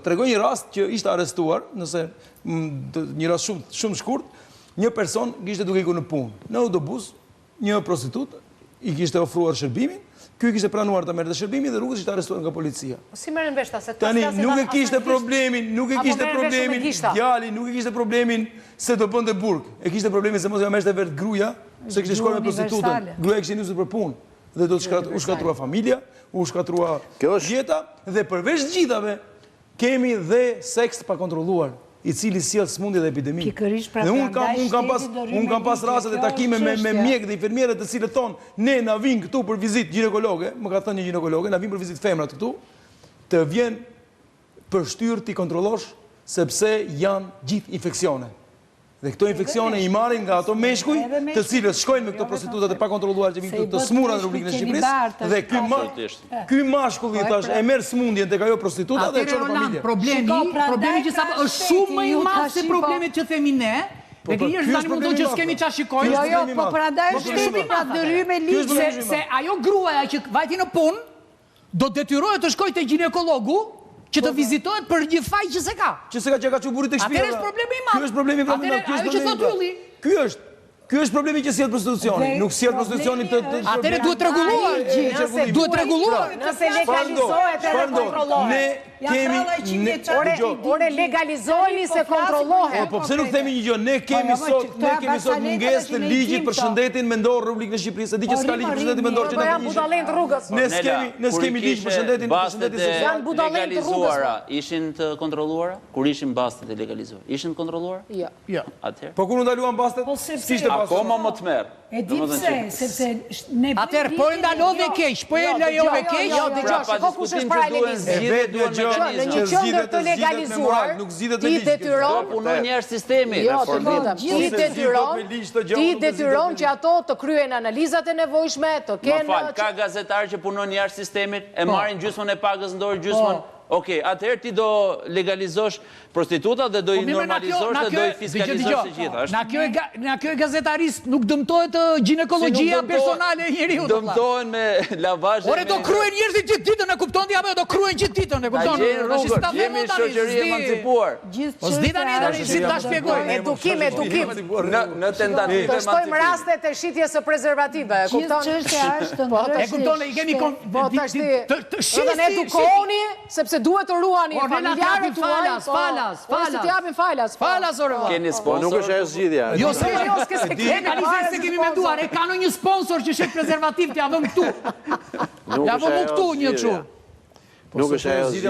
Tregoj një rast që ishte arrestuar, nëse një rast shumë shkurt, një person kishte duke ikur në punë. Në autobus, një prostitut i kishte ofruar shërbimin, ky kishte pranuar ta merrte shërbimin dhe rrugës ishte arrestuar nga policia. Si merren vesh ta se tani nuk e kishte problemin, djali nuk e kishte problemin se do bënte burg. E kishte problemin se mos ja merrte vetë gruaja, se kishte shkuar me prostitutën. Gruaja kishte nisur për punë dhe do të u shkatrua familja, u shkatrua jeta dhe përveç gjithave kemi dhe seks pa kontrolluar, i cili sjell sëmundje dhe epidemi. Dhe unë kam pas raste dhe takime me mjek dhe infermierët të cilët thonë, ne na vinë këtu për vizitë ginekologe, më ka thënë një ginekologe, na vinë për vizitë femrat këtu, të vjen për shtyrë t'i kontrollosh sepse janë gjithë infeksione. Dhe këto infeksione i marrin nga ato meshkuj, të cilët shkojnë me këto prostitutat e pa kontrolluar që vinë të smura në Republikën e Shqipërisë, dhe ky mashkull i thash e merr sëmundjen tek ajo prostituta dhe e çon në familje. Problemi që sa është shumë më i madh se problemet që themi ne. Dhe që njerëzit tani mundon që s'kemi çfarë shikojnë. Jo, po prandaj është shumë pa ndryrim me ligj se ajo gruaja që vajti në punë do detyrohet të shkojë te ginekologu që të vizitohet për një faj që se ka. Që se ka që ka që burit të këshpira. Atër është problemi i madh. Ky është problemi i madh. Ajo që thot Ylli. Ky është problemi që sjell prostitucioni. Nuk sjell prostitucionin të... Atëre duhet rregulluar. Duhet rregulluar. Nëse legalizohet edhe kontrollohet. Ne kemi... Ore legalizoheni se kontrollohet. Po pse nuk themi një gjë? Ne kemi sot mungesë të ligjit për shëndetin mendor në Republikën e Shqipërisë. Di që s'ka ligj për shëndetin mendor që janë budallën rrugës. Ne s'kemi ligj për shëndetin social. Janë budallën rrugës. Ishin të kontrolluara? Kur ishin bastet e legalizuar? Ishin të kontrolluara? Jo. Atëherë. Po kur u ndaluan bastet? Akoma më të merë. E di pse, sepse ne... Atër, po e ndalove keq, po e lejove keq. Jo, dëgjoj, shiko kush është pra legalizim. Në një qendër të legalizuar, ti detyron punon njerëz sistemi. Jo, ti detyron që ato të kryen analizat e nevojshme, të kenë... Më fal, ka gazetar që punon njerëz sistemit, e marrin gjysmën e pagës në dorë gjysmën. Okej, atëherë ti do legalizosh prostituta dhe do i normalizosh dhe do i fiskalizosh të gjitha. Na kjo e gazetarist nuk dëmtohet ginekologjia personale e njeriu. Dëmtohen me lavazhe. Ore do kryen njerëzit gjithë ditën, e kupton ti apo do kryen gjithë ditën, e kupton? Jemi shoqëri emancipuar. Po s'di tani si ta shpjegoj. Edukim. Në tentativë të shtojmë rastet e shitjes së prezervative, e kupton? Çështja është ndryshe. E kupton, i kemi të edukoni, sepse duhet të ruani familjarët tuaj. Si të japin falas. Falas, ore. Keni sponsor. Nuk është ajo zgjidhja. Jo, se kemi menduar, e ka një sponsor që shet prezervativ të javëm këtu. Javëm këtu një kështu. Nuk është ajo zgjidhja.